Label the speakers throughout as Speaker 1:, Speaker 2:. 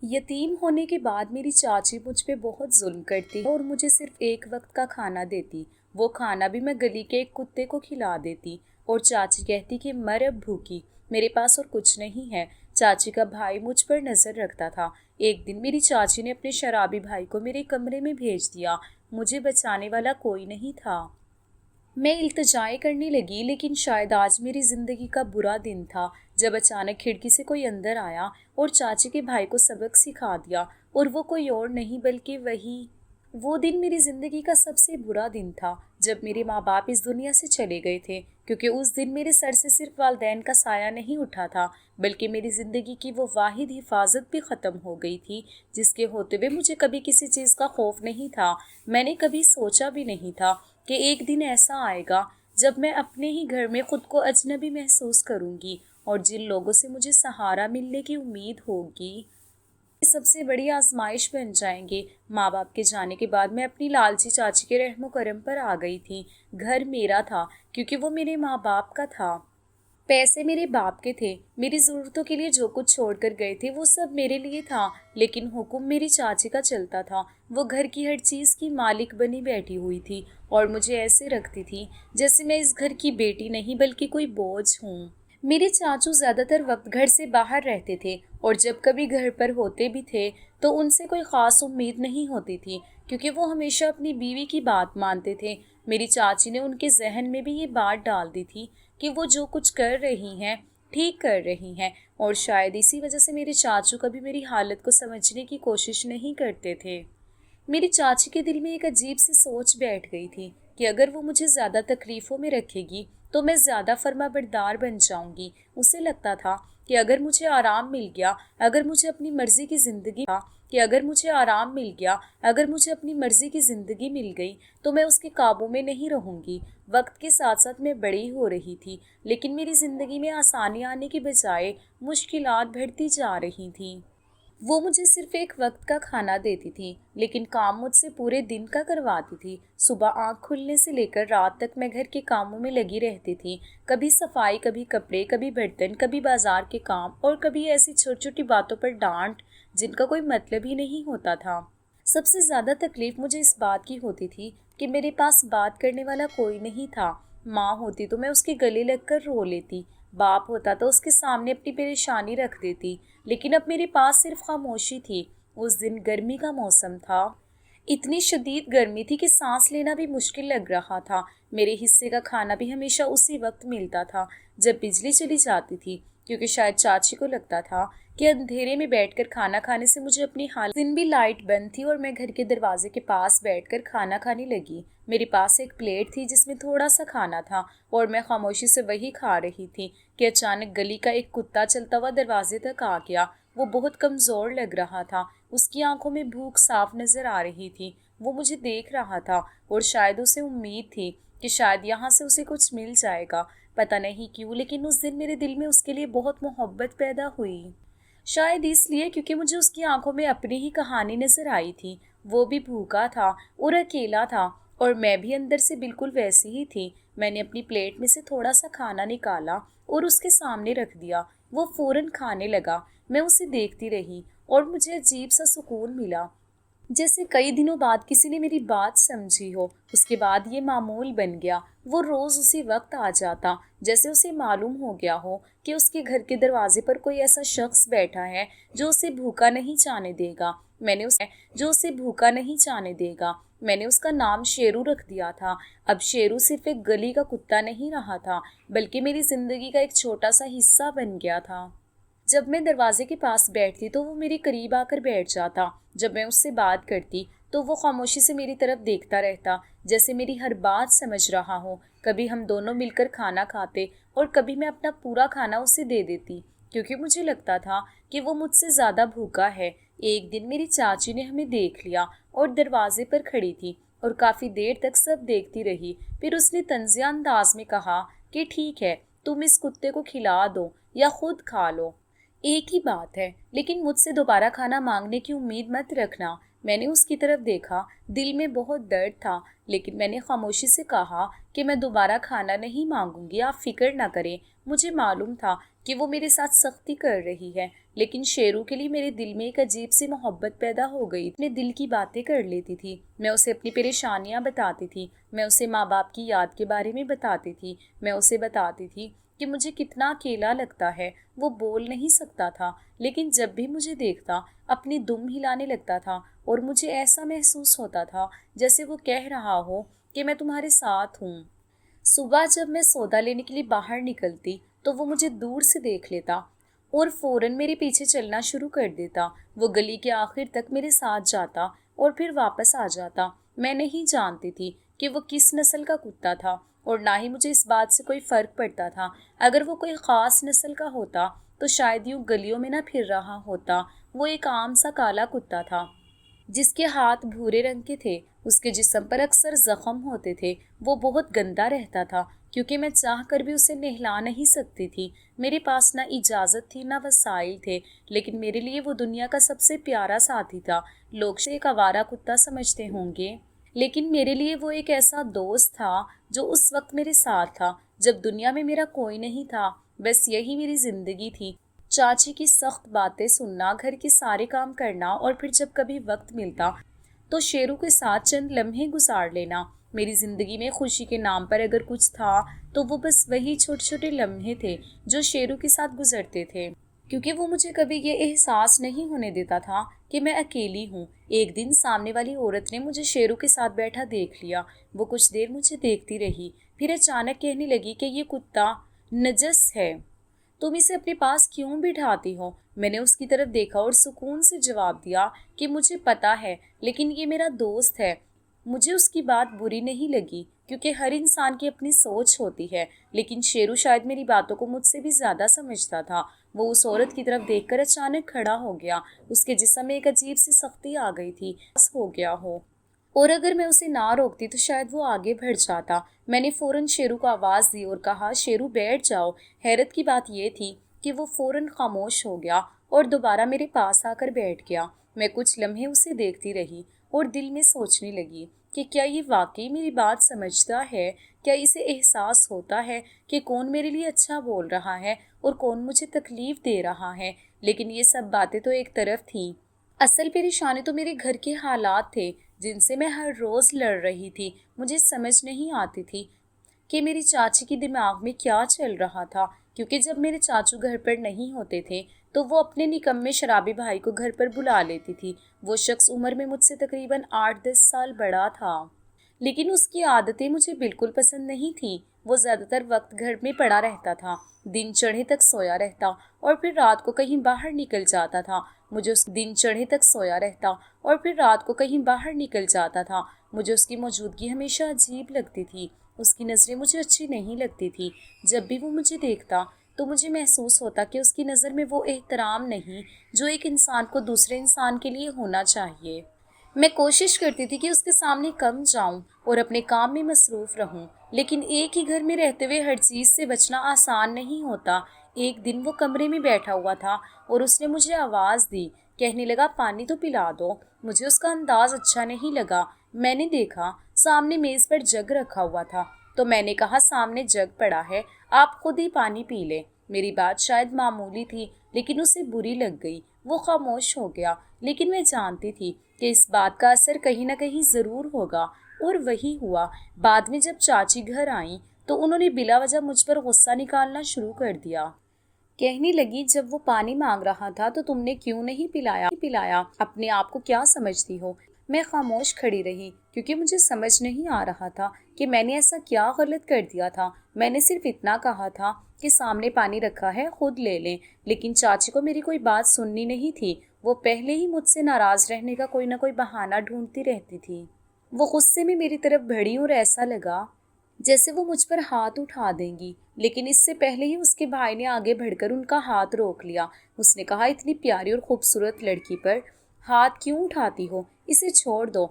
Speaker 1: یتیم ہونے کے بعد میری چاچی مجھ پہ بہت ظلم کرتی اور مجھے صرف ایک وقت کا کھانا دیتی۔ وہ کھانا بھی میں گلی کے ایک کتے کو کھلا دیتی اور چاچی کہتی کہ مر اب بھوکی، میرے پاس اور کچھ نہیں ہے۔ چاچی کا بھائی مجھ پر نظر رکھتا تھا۔ ایک دن میری چاچی نے اپنے شرابی بھائی کو میرے کمرے میں بھیج دیا۔ مجھے بچانے والا کوئی نہیں تھا۔ میں التجائیں کرنے لگی، لیکن شاید آج میری زندگی کا برا دن تھا جب اچانک کھڑکی سے کوئی اندر آیا اور چاچی کے بھائی کو سبق سکھا دیا، اور وہ کوئی اور نہیں بلکہ وہی۔ وہ دن میری زندگی کا سب سے برا دن تھا جب میرے ماں باپ اس دنیا سے چلے گئے تھے، کیونکہ اس دن میرے سر سے صرف والدین کا سایہ نہیں اٹھا تھا بلکہ میری زندگی کی وہ واحد حفاظت بھی ختم ہو گئی تھی جس کے ہوتے ہوئے مجھے کبھی کسی چیز کا خوف نہیں تھا۔ میں نے کبھی سوچا بھی نہیں تھا کہ ایک دن ایسا آئے گا جب میں اپنے ہی گھر میں خود کو اجنبی محسوس کروں گی، اور جن لوگوں سے مجھے سہارا ملنے کی امید ہوگی سب سے بڑی آزمائش بن جائیں گے۔ ماں باپ کے جانے کے بعد میں اپنی لالچی چاچی کے رحم و کرم پر آ گئی تھی۔ گھر میرا تھا کیونکہ وہ میرے ماں باپ کا تھا، پیسے میرے باپ کے تھے، میری ضرورتوں کے لیے جو کچھ چھوڑ کر گئے تھے وہ سب میرے لیے تھا، لیکن حکم میری چاچی کا چلتا تھا۔ وہ گھر کی ہر چیز کی مالک بنی بیٹھی ہوئی تھی اور مجھے ایسے رکھتی تھی جیسے میں اس گھر کی بیٹی نہیں بلکہ کوئی بوجھ ہوں۔ میرے چاچو زیادہ تر وقت گھر سے باہر رہتے تھے، اور جب کبھی گھر پر ہوتے بھی تھے تو ان سے کوئی خاص امید نہیں ہوتی تھی کیونکہ وہ ہمیشہ اپنی بیوی کی بات مانتے تھے۔ میری چاچی نے ان کے ذہن میں بھی یہ بات ڈال دی تھی کہ وہ جو کچھ کر رہی ہیں ٹھیک کر رہی ہیں، اور شاید اسی وجہ سے میرے چاچو کبھی میری حالت کو سمجھنے کی کوشش نہیں کرتے تھے۔ میری چاچی کے دل میں ایک عجیب سی سوچ بیٹھ گئی تھی کہ اگر وہ مجھے زیادہ تکلیفوں میں رکھے گی تو میں زیادہ فرما بردار بن جاؤں گی۔ اسے لگتا تھا کہ اگر مجھے آرام مل گیا، اگر مجھے اپنی مرضی کی زندگی اگر مجھے آرام مل گیا، اگر مجھے اپنی مرضی کی زندگی مل گئی تو میں اس کے قابو میں نہیں رہوں گی۔ وقت کے ساتھ ساتھ میں بڑی ہو رہی تھی، لیکن میری زندگی میں آسانی آنے کی بجائے مشکلات بڑھتی جا رہی تھیں۔ وہ مجھے صرف ایک وقت کا کھانا دیتی تھی، لیکن کام مجھ سے پورے دن کا کرواتی تھی۔ صبح آنکھ کھلنے سے لے کر رات تک میں گھر کے کاموں میں لگی رہتی تھی، کبھی صفائی، کبھی کپڑے، کبھی برتن، کبھی بازار کے کام، اور کبھی ایسی چھوٹی چھوٹی باتوں پر ڈانٹ جن کا کوئی مطلب ہی نہیں ہوتا تھا۔ سب سے زیادہ تکلیف مجھے اس بات کی ہوتی تھی کہ میرے پاس بات کرنے والا کوئی نہیں تھا۔ ماں ہوتی تو میں اس کے گلے لگ کر رو لیتی، باپ ہوتا تو اس کے سامنے اپنی پریشانی رکھ دیتی، لیکن اب میرے پاس صرف خاموشی تھی۔ اس دن گرمی کا موسم تھا، اتنی شدید گرمی تھی کہ سانس لینا بھی مشکل لگ رہا تھا۔ میرے حصے کا کھانا بھی ہمیشہ اسی وقت ملتا تھا جب بجلی چلی جاتی تھی، کیونکہ شاید چاچی کو لگتا تھا کہ اندھیرے میں بیٹھ کر کھانا کھانے سے مجھے اپنی حالت۔ دن بھی لائٹ بند تھی اور میں گھر کے دروازے کے پاس بیٹھ کر کھانا کھانے لگی۔ میرے پاس ایک پلیٹ تھی جس میں تھوڑا سا کھانا تھا اور میں خاموشی سے وہی کھا رہی تھی کہ اچانک گلی کا ایک کتا چلتا ہوا دروازے تک آ گیا۔ وہ بہت کمزور لگ رہا تھا، اس کی آنکھوں میں بھوک صاف نظر آ رہی تھی۔ وہ مجھے دیکھ رہا تھا اور شاید اسے امید تھی کہ شاید یہاں سے اسے کچھ مل جائے گا۔ پتہ نہیں کیوں، لیکن اس دن میرے دل میں اس کے لیے بہت محبت پیدا ہوئی۔ شاید اس لیے کیونکہ مجھے اس کی آنکھوں میں اپنی ہی کہانی نظر آئی تھی۔ وہ بھی بھوکا تھا اور اکیلا تھا، اور میں بھی اندر سے بالکل ویسی ہی تھی۔ میں نے اپنی پلیٹ میں سے تھوڑا سا کھانا نکالا اور اس کے سامنے رکھ دیا۔ وہ فوراً کھانے لگا۔ میں اسے دیکھتی رہی اور مجھے عجیب سا سکون ملا، جیسے کئی دنوں بعد کسی نے میری بات سمجھی ہو۔ اس کے بعد یہ معمول بن گیا، وہ روز اسی وقت آ جاتا، جیسے اسے معلوم ہو گیا ہو کہ اس کے گھر کے دروازے پر کوئی ایسا شخص بیٹھا ہے جو اسے بھوکا نہیں جانے دے گا۔ میں نے اس کا نام شیرو رکھ دیا تھا۔ اب شیرو صرف ایک گلی کا کتا نہیں رہا تھا بلکہ میری زندگی کا ایک چھوٹا سا حصہ بن گیا تھا۔ جب میں دروازے کے پاس بیٹھتی تو وہ میرے قریب آ کر بیٹھ جاتا۔ جب میں اس سے بات کرتی تو وہ خاموشی سے میری طرف دیکھتا رہتا، جیسے میری ہر بات سمجھ رہا ہو۔ کبھی ہم دونوں مل کر کھانا کھاتے اور کبھی میں اپنا پورا کھانا اسے دے دیتی، کیونکہ مجھے لگتا تھا کہ وہ مجھ سے زیادہ بھوکا ہے۔ ایک دن میری چاچی نے ہمیں دیکھ لیا اور دروازے پر کھڑی تھی اور کافی دیر تک سب دیکھتی رہی۔ پھر اس نے طنزیہ انداز میں کہا کہ ٹھیک ہے، تم اس کتے کو کھلا دو یا خود کھا لو، ایک ہی بات ہے، لیکن مجھ سے دوبارہ کھانا مانگنے کی امید مت رکھنا۔ میں نے اس کی طرف دیکھا، دل میں بہت درد تھا، لیکن میں نے خاموشی سے کہا کہ میں دوبارہ کھانا نہیں مانگوں گی، آپ فکر نہ کریں۔ مجھے معلوم تھا کہ وہ میرے ساتھ سختی کر رہی ہے، لیکن شیرو کے لیے میرے دل میں ایک عجیب سی محبت پیدا ہو گئی۔ اپنے دل کی باتیں کر لیتی تھی، میں اسے اپنی پریشانیاں بتاتی تھی، میں اسے ماں باپ کی یاد کے بارے میں بتاتی تھی، میں اسے بتاتی تھی کہ مجھے کتنا اکیلا لگتا ہے۔ وہ بول نہیں سکتا تھا، لیکن جب بھی مجھے دیکھتا اپنی دم ہلانے لگتا تھا اور مجھے ایسا محسوس ہوتا تھا جیسے وہ کہہ رہا ہو کہ میں تمہارے ساتھ ہوں۔ صبح جب میں سودا لینے کے لیے باہر نکلتی تو وہ مجھے دور سے دیکھ لیتا اور فوراً میرے پیچھے چلنا شروع کر دیتا۔ وہ گلی کے آخر تک میرے ساتھ جاتا اور پھر واپس آ جاتا۔ میں نہیں جانتی تھی کہ وہ کس نسل کا کتا تھا اور نہ ہی مجھے اس بات سے کوئی فرق پڑتا تھا۔ اگر وہ کوئی خاص نسل کا ہوتا تو شاید یوں گلیوں میں نہ پھر رہا ہوتا۔ وہ ایک عام سا کالا کتا تھا جس کے ہاتھ بھورے رنگ کے تھے، اس کے جسم پر اکثر زخم ہوتے تھے۔ وہ بہت گندا رہتا تھا کیونکہ میں چاہ کر بھی اسے نہلا نہیں سکتی تھی۔ میرے پاس نہ اجازت تھی نہ وسائل تھے، لیکن میرے لیے وہ دنیا کا سب سے پیارا ساتھی تھا۔ لوگ اسے ایک آوارہ کتا سمجھتے ہوں گے، لیکن میرے لیے وہ ایک ایسا دوست تھا جو اس وقت میرے ساتھ تھا جب دنیا میں میرا کوئی نہیں تھا۔ بس یہی میری زندگی تھی، چاچی کی سخت باتیں سننا، گھر کے سارے کام کرنا اور پھر جب کبھی وقت ملتا تو شیرو کے ساتھ چند لمحے گزار لینا۔ میری زندگی میں خوشی کے نام پر اگر کچھ تھا تو وہ بس وہی چھوٹے چھوٹے لمحے تھے جو شیرو کے ساتھ گزرتے تھے، کیونکہ وہ مجھے کبھی یہ احساس نہیں ہونے دیتا تھا کہ میں اکیلی ہوں۔ ایک دن سامنے والی عورت نے مجھے شیرو کے ساتھ بیٹھا دیکھ لیا۔ وہ کچھ دیر مجھے دیکھتی رہی، پھر اچانک کہنے لگی کہ یہ کتا نجس ہے، تم اسے اپنے پاس کیوں بٹھاتی ہو؟ میں نے اس کی طرف دیکھا اور سکون سے جواب دیا کہ مجھے پتا ہے، لیکن یہ میرا دوست ہے۔ مجھے اس کی بات بری نہیں لگی کیونکہ ہر انسان کی اپنی سوچ ہوتی ہے، لیکن شیرو شاید میری باتوں کو مجھ سے بھی زیادہ سمجھتا تھا۔ وہ اس عورت کی طرف دیکھ کر اچانک کھڑا ہو گیا۔ اس کے جسم میں ایک عجیب سی سختی آ گئی تھی، بس ہو گیا ہو، اور اگر میں اسے نہ روکتی تو شاید وہ آگے بڑھ جاتا۔ میں نے فوراً شیرو کو آواز دی اور کہا، شیرو بیٹھ جاؤ۔ حیرت کی بات یہ تھی کہ وہ فوراً خاموش ہو گیا اور دوبارہ میرے پاس آ کر بیٹھ گیا۔ میں کچھ لمحے اسے دیکھتی رہی اور دل میں سوچنے لگی کہ کیا یہ واقعی میری بات سمجھتا ہے؟ کیا اسے احساس ہوتا ہے کہ کون میرے لیے اچھا بول رہا ہے اور کون مجھے تکلیف دے رہا ہے؟ لیکن یہ سب باتیں تو ایک طرف تھیں، اصل پریشانی تو میرے گھر کے حالات تھے جن سے میں ہر روز لڑ رہی تھی۔ مجھے سمجھ نہیں آتی تھی کہ میری چاچی کی دماغ میں کیا چل رہا تھا، کیونکہ جب میرے چاچو گھر پر نہیں ہوتے تھے تو وہ اپنے نکمے شرابی بھائی کو گھر پر بلا لیتی تھی۔ وہ شخص عمر میں مجھ سے تقریباً 8-10 سال بڑا تھا، لیکن اس کی عادتیں مجھے بالکل پسند نہیں تھیں۔ وہ زیادہ تر وقت گھر میں پڑا رہتا تھا، دن چڑھے تک سویا رہتا اور پھر رات کو کہیں باہر نکل جاتا تھا۔ مجھے اس کی موجودگی ہمیشہ عجیب لگتی تھی۔ اس کی نظریں مجھے اچھی نہیں لگتی تھی۔ جب بھی وہ مجھے دیکھتا تو مجھے محسوس ہوتا کہ اس کی نظر میں وہ احترام نہیں جو ایک انسان کو دوسرے انسان کے لیے ہونا چاہیے۔ میں کوشش کرتی تھی کہ اس کے سامنے کم جاؤں اور اپنے کام میں مصروف رہوں، لیکن ایک ہی گھر میں رہتے ہوئے ہر چیز سے بچنا آسان نہیں ہوتا۔ ایک دن وہ کمرے میں بیٹھا ہوا تھا اور اس نے مجھے آواز دی، کہنے لگا، پانی تو پلا دو۔ مجھے اس کا انداز اچھا نہیں لگا۔ میں نے دیکھا سامنے میز پر جگ رکھا ہوا تھا تو میں نے کہا، سامنے جگ پڑا ہے، آپ خود ہی پانی پی لیں۔ میری بات شاید معمولی تھی لیکن اسے بری لگ گئی۔ وہ خاموش ہو گیا، لیکن میں جانتی تھی کہ اس بات کا اثر کہیں نہ کہیں ضرور ہوگا، اور وہی ہوا۔ بعد میں جب چاچی گھر آئیں تو انہوں نے بلا وجہ مجھ پر غصہ نکالنا شروع کر دیا۔ کہنے لگی، جب وہ پانی مانگ رہا تھا تو تم نے کیوں نہیں پلایا؟ اپنے آپ کو کیا سمجھتی ہو؟ میں خاموش کھڑی رہی کیونکہ مجھے سمجھ نہیں آ رہا تھا کہ میں نے ایسا کیا غلط کر دیا تھا۔ میں نے صرف اتنا کہا تھا کہ سامنے پانی رکھا ہے، خود لے لیں، لیکن چاچی کو میری کوئی بات سننی نہیں تھی۔ وہ پہلے ہی مجھ سے ناراض رہنے کا کوئی نہ کوئی بہانہ ڈھونڈتی رہتی تھی۔ وہ غصے میں میری طرف بڑھی اور ایسا لگا جیسے وہ مجھ پر ہاتھ اٹھا دیں گی، لیکن اس سے پہلے ہی اس کے بھائی نے آگے بڑھ کر ان کا ہاتھ روک لیا۔ اس نے کہا، اتنی پیاری اور خوبصورت لڑکی پر ہاتھ کیوں اٹھاتی ہو؟ اسے چھوڑ دو۔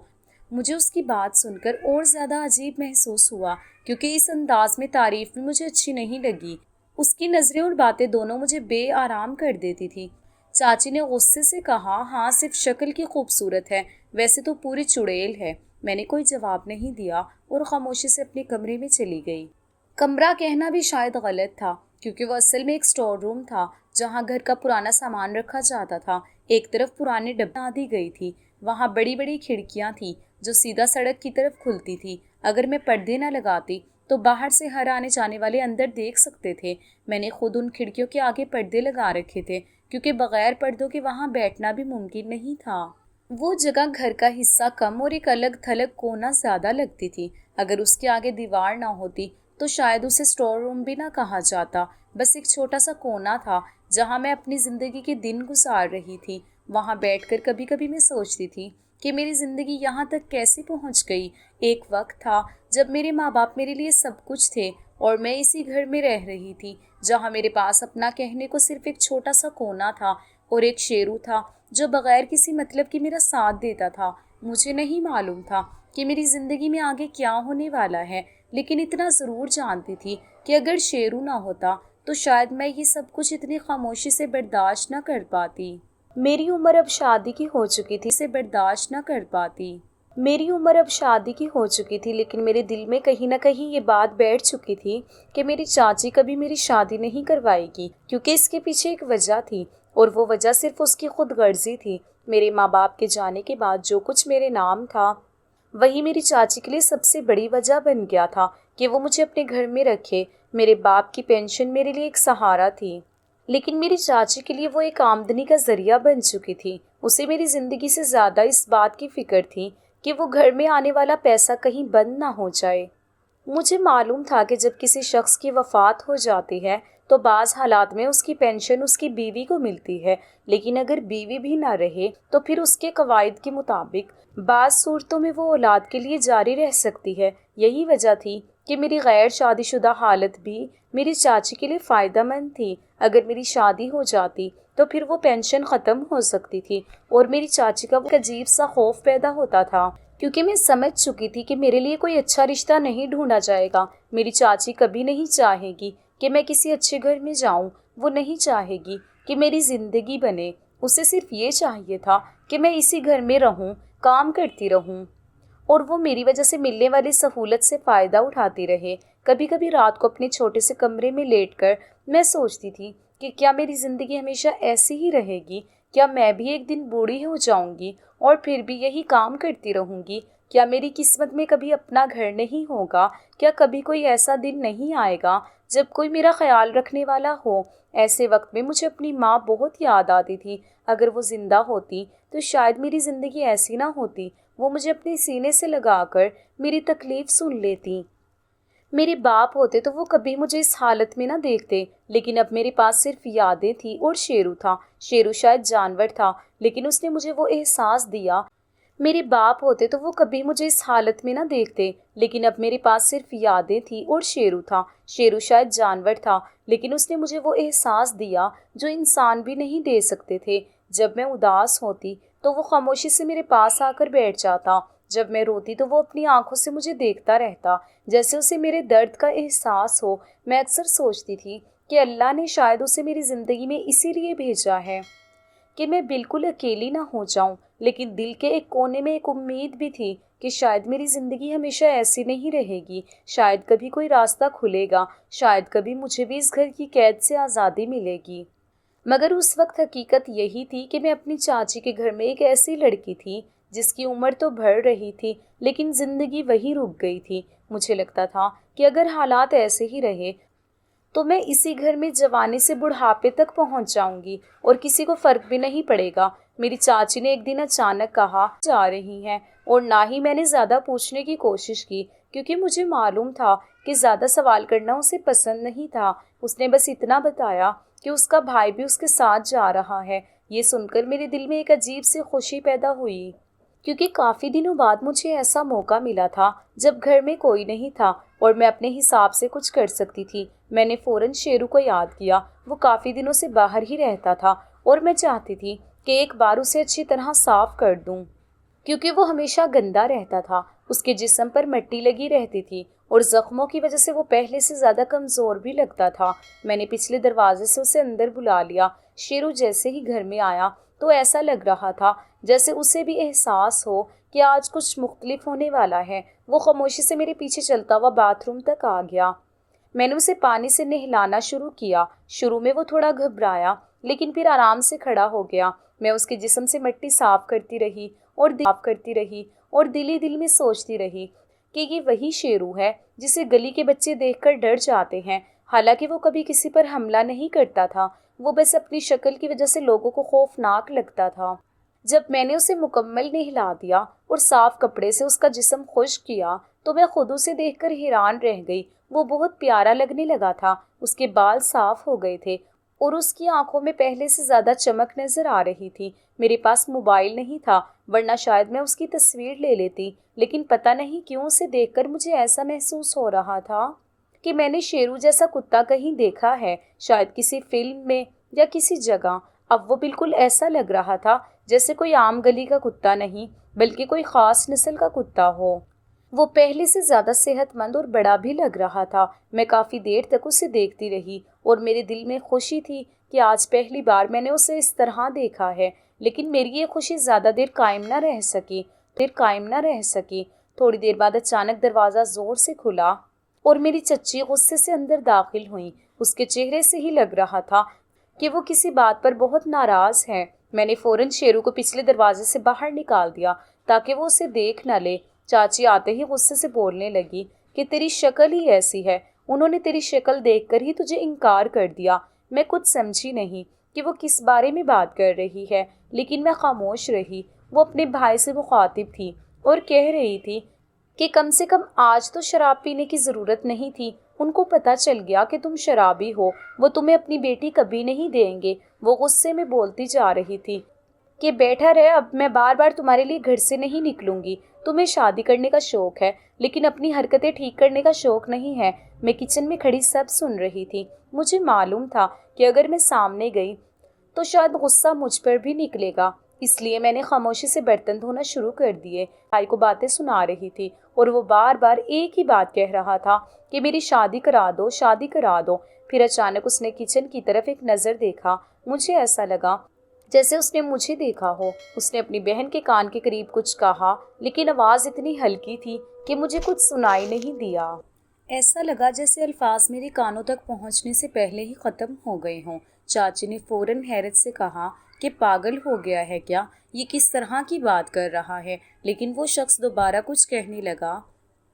Speaker 1: مجھے اس کی بات سن کر اور زیادہ عجیب محسوس ہوا کیونکہ اس انداز میں تعریف بھی مجھے اچھی نہیں لگی۔ اس کی نظریں اور باتیں دونوں مجھے بے آرام کر دیتی تھی۔ چاچی نے غصے سے کہا، ہاں صرف شکل کی خوبصورت ہے، ویسے تو پوری چڑیل ہے۔ میں نے کوئی جواب نہیں دیا اور خاموشی سے اپنے کمرے میں چلی گئی۔ کمرہ کہنا بھی شاید غلط تھا کیونکہ وہ اصل میں ایک اسٹور روم تھا جہاں گھر کا پرانا سامان رکھا جاتا تھا۔ ایک طرف پرانے ڈبے بنا دی گئی تھی، وہاں بڑی بڑی کھڑکیاں تھیں جو سیدھا سڑک کی طرف کھلتی تھی۔ اگر میں پردے نہ لگاتی تو باہر سے ہر آنے جانے والے اندر دیکھ سکتے تھے۔ میں نے خود ان کھڑکیوں کے آگے پردے لگا رکھے تھے کیونکہ بغیر پردوں کے وہاں بیٹھنا بھی ممکن نہیں تھا۔ وہ جگہ گھر کا حصہ کم اور ایک الگ تھلگ کونا زیادہ لگتی تھی۔ اگر اس کے آگے دیوار نہ ہوتی تو شاید اسے اسٹور روم بھی نہ کہا جاتا، بس ایک چھوٹا سا کونا تھا جہاں میں اپنی زندگی کے دن گزار رہی تھی۔ وہاں بیٹھ کر کبھی کبھی میں سوچتی تھی کہ میری زندگی یہاں تک کیسے پہنچ گئی۔ ایک وقت تھا جب میرے ماں باپ میرے لیے سب کچھ تھے اور میں اسی گھر میں رہ رہی تھی جہاں میرے پاس اپنا کہنے کو صرف ایک چھوٹا سا کونا تھا اور ایک شیرو تھا جو بغیر کسی مطلب کے میرا ساتھ دیتا تھا۔ مجھے نہیں معلوم تھا کہ میری زندگی میں آگے کیا ہونے والا ہے، لیکن اتنا ضرور جانتی تھی کہ اگر شیرو نہ ہوتا تو شاید میں یہ سب کچھ اتنی خاموشی سے برداشت نہ کر پاتی۔ میری عمر اب شادی کی ہو چکی تھی، اسے برداشت نہ کر پاتی۔ میری عمر اب شادی کی ہو چکی تھی، لیکن میرے دل میں کہیں نہ کہیں یہ بات بیٹھ چکی تھی کہ میری چاچی کبھی میری شادی نہیں کروائے گی، کیونکہ اس کے پیچھے ایک وجہ تھی اور وہ وجہ صرف اس کی خود غرضی تھی۔ میرے ماں باپ کے جانے کے بعد جو کچھ میرے نام تھا وہی میری چاچی کے لیے سب سے بڑی وجہ بن گیا تھا کہ وہ مجھے اپنے گھر میں رکھے۔ میرے باپ کی پینشن میرے لیے ایک سہارا تھی، لیکن میری چاچی کے لیے وہ ایک آمدنی کا ذریعہ بن چکی تھی۔ اسے میری زندگی سے زیادہ اس بات کی فکر تھی کہ وہ گھر میں آنے والا پیسہ کہیں بند نہ ہو جائے۔ مجھے معلوم تھا کہ جب کسی شخص کی وفات ہو جاتی ہے تو بعض حالات میں اس کی پینشن اس کی بیوی کو ملتی ہے، لیکن اگر بیوی بھی نہ رہے تو پھر اس کے قواعد کے مطابق بعض صورتوں میں وہ اولاد کے لیے جاری رہ سکتی ہے۔ یہی وجہ تھی کہ میری غیر شادی شدہ حالت بھی میری چاچی کے لیے فائدہ مند تھی۔ اگر میری شادی ہو جاتی تو پھر وہ پینشن ختم ہو سکتی تھی اور میری چاچی کا ایک عجیب سا خوف پیدا ہوتا تھا، کیونکہ میں سمجھ چکی تھی کہ میرے لیے کوئی اچھا رشتہ نہیں ڈھونڈا جائے گا۔ میری چاچی کبھی نہیں چاہے گی کہ میں کسی اچھے گھر میں جاؤں، وہ نہیں چاہے گی کہ میری زندگی بنے۔ اسے صرف یہ چاہیے تھا کہ میں اسی گھر میں رہوں، کام کرتی رہوں اور وہ میری وجہ سے ملنے والی سہولت سے فائدہ اٹھاتی رہے۔ کبھی کبھی رات کو اپنے چھوٹے سے کمرے میں لیٹ کر میں سوچتی تھی کہ کیا میری زندگی ہمیشہ ایسی ہی رہے گی؟ کیا میں بھی ایک دن بوڑھی ہو جاؤں گی اور پھر بھی یہی کام کرتی رہوں گی؟ کیا میری قسمت میں کبھی اپنا گھر نہیں ہوگا؟ کیا کبھی کوئی ایسا دن نہیں آئے گا جب کوئی میرا خیال رکھنے والا ہو؟ ایسے وقت میں مجھے اپنی ماں بہت یاد آتی تھی۔ اگر وہ زندہ ہوتی تو شاید میری زندگی ایسی نہ ہوتی، وہ مجھے اپنے سینے سے لگا کر میری تکلیف سن لیتی۔ میرے باپ ہوتے تو وہ کبھی مجھے اس حالت میں نہ دیکھتے، لیکن اب میرے پاس صرف یادیں تھیں اور شیرو تھا۔ شیرو شاید جانور تھا، لیکن اس نے مجھے وہ احساس دیا۔ میرے باپ ہوتے تو وہ کبھی مجھے اس حالت میں نہ دیکھتے، لیکن اب میرے پاس صرف یادیں تھیں اور شیرو تھا۔ شیرو شاید جانور تھا، لیکن اس نے مجھے وہ احساس دیا جو انسان بھی نہیں دے سکتے تھے۔ جب میں اداس ہوتی تو وہ خاموشی سے میرے پاس آ کر بیٹھ جاتا۔ جب میں روتی تو وہ اپنی آنکھوں سے مجھے دیکھتا رہتا جیسے اسے میرے درد کا احساس ہو۔ میں اکثر سوچتی تھی کہ اللہ نے شاید اسے میری زندگی میں اسی لیے بھیجا ہے کہ میں بالکل اکیلی نہ ہو جاؤں، لیکن دل کے ایک کونے میں ایک امید بھی تھی کہ شاید میری زندگی ہمیشہ ایسی نہیں رہے گی، شاید کبھی کوئی راستہ کھلے گا، شاید کبھی مجھے بھی اس گھر کی قید سے آزادی ملے گی۔ مگر اس وقت حقیقت یہی تھی کہ میں اپنی چاچی کے گھر میں ایک ایسی لڑکی تھی جس کی عمر تو بڑھ رہی تھی لیکن زندگی وہی رک گئی تھی۔ مجھے لگتا تھا کہ اگر حالات ایسے ہی رہے تو میں اسی گھر میں جوانی سے بڑھاپے تک پہنچ جاؤں گی اور کسی کو فرق بھی نہیں پڑے گا۔ میری چاچی نے ایک دن اچانک کہا جا رہی ہیں، اور نہ ہی میں نے زیادہ پوچھنے کی کوشش کی کیونکہ مجھے معلوم تھا کہ زیادہ سوال کرنا اسے پسند نہیں تھا۔ اس نے بس اتنا بتایا کہ اس کا بھائی بھی اس کے ساتھ جا رہا ہے۔ یہ سن کر میرے دل میں ایک عجیب سی خوشی پیدا ہوئی، کیونکہ کافی دنوں بعد مجھے ایسا موقع ملا تھا جب گھر میں کوئی نہیں تھا اور میں اپنے حساب سے کچھ کر سکتی تھی۔ میں نے فوراً شیرو کو یاد کیا۔ وہ کافی دنوں سے باہر ہی رہتا تھا اور میں چاہتی تھی کہ ایک بار اسے اچھی طرح صاف کر دوں، کیونکہ وہ ہمیشہ گندا رہتا تھا۔ اس کے جسم پر مٹی لگی رہتی تھی اور زخموں کی وجہ سے وہ پہلے سے زیادہ کمزور بھی لگتا تھا۔ میں نے پچھلے دروازے سے اسے اندر بلا لیا۔ شیرو جیسے ہی گھر میں آیا تو ایسا لگ رہا تھا جیسے اسے بھی احساس ہو کہ آج کچھ مختلف ہونے والا ہے۔ وہ خاموشی سے میرے پیچھے چلتا ہوا باتھ روم تک آ گیا۔ میں نے اسے پانی سے نہلانا شروع کیا۔ شروع میں وہ تھوڑا گھبرایا لیکن پھر آرام سے کھڑا ہو گیا۔ میں اس کے جسم سے مٹی صاف کرتی رہی اور دل ہی دل میں سوچتی رہی کہ یہ وہی شیرو ہے جسے گلی کے بچے دیکھ کر ڈر جاتے ہیں۔ حالانکہ وہ کبھی کسی پر حملہ نہیں کرتا تھا، وہ بس اپنی شکل کی وجہ سے لوگوں کو خوفناک لگتا تھا۔ جب میں نے اسے مکمل نہلا دیا اور صاف کپڑے سے اس کا جسم خشک کیا تو میں خود اسے دیکھ کر حیران رہ گئی۔ وہ بہت پیارا لگنے لگا تھا۔ اس کے بال صاف ہو گئے تھے اور اس کی آنکھوں میں پہلے سے زیادہ چمک نظر آ رہی تھی۔ میرے پاس موبائل نہیں تھا ورنہ شاید میں اس کی تصویر لے لیتی، لیکن پتہ نہیں کیوں اسے دیکھ کر مجھے ایسا محسوس ہو رہا تھا کہ میں نے شیرو جیسا کتا کہیں دیکھا ہے، شاید کسی فلم میں یا کسی جگہ۔ اب وہ بالکل ایسا لگ رہا تھا جیسے کوئی عام گلی کا کتا نہیں بلکہ کوئی خاص نسل کا کتا ہو۔ وہ پہلے سے زیادہ صحت مند اور بڑا بھی لگ رہا تھا۔ میں کافی دیر تک اسے دیکھتی رہی اور میرے دل میں خوشی تھی کہ آج پہلی بار میں نے اسے اس طرح دیکھا ہے، لیکن میری یہ خوشی زیادہ دیر قائم نہ رہ سکی۔ تھوڑی دیر بعد اچانک دروازہ زور سے کھلا اور میری چچی غصے سے اندر داخل ہوئی۔ اس کے چہرے سے ہی لگ رہا تھا کہ وہ کسی بات پر بہت ناراض ہے۔ میں نے فوراً شیرو کو پچھلے دروازے سے باہر نکال دیا تاکہ وہ اسے دیکھ نہ لے۔ چاچی آتے ہی غصے سے بولنے لگی کہ تیری شکل ہی ایسی ہے، انہوں نے تیری شکل دیکھ کر ہی تجھے انکار کر دیا۔ میں کچھ سمجھی نہیں کہ وہ کس بارے میں بات کر رہی ہے، لیکن میں خاموش رہی۔ وہ اپنے بھائی سے مخاطب تھی اور کہہ رہی تھی کہ کم سے کم آج تو شراب پینے کی ضرورت نہیں تھی، ان کو پتہ چل گیا کہ تم شرابی ہو، وہ تمہیں اپنی بیٹی کبھی نہیں دیں گے۔ وہ غصے میں بولتی جا رہی تھی کہ بیٹھا رہے، اب میں بار بار تمہارے لیے گھر سے نہیں نکلوں گی۔ تمہیں شادی کرنے کا شوق ہے لیکن اپنی حرکتیں ٹھیک کرنے کا شوق نہیں ہے۔ میں کچن میں کھڑی سب سن رہی تھی۔ مجھے معلوم تھا کہ اگر میں سامنے گئی تو شاید غصہ مجھ پر بھی نکلے گا، اس لیے میں نے خاموشی سے برتن دھونا شروع کر دیے۔ بھائی کو باتیں سنا رہی تھی اور وہ بار بار ایک ہی بات کہہ رہا تھا کہ میری شادی کرا دو، شادی کرا دو۔ پھر اچانک اس نے کچن کی طرف ایک نظر دیکھا۔ مجھے ایسا لگا جیسے اس نے مجھے دیکھا ہو۔ اس نے اپنی بہن کے کان کے قریب کچھ کہا لیکن آواز اتنی ہلکی تھی کہ مجھے کچھ سنائی نہیں دیا۔ ایسا لگا جیسے الفاظ میرے کانوں تک پہنچنے سے پہلے ہی ختم ہو گئے ہوں۔ چاچی نے فوراً حیرت سے کہا کہ پاگل ہو گیا ہے کیا؟ یہ کس طرح کی بات کر رہا ہے؟ لیکن وہ شخص دوبارہ کچھ کہنے لگا۔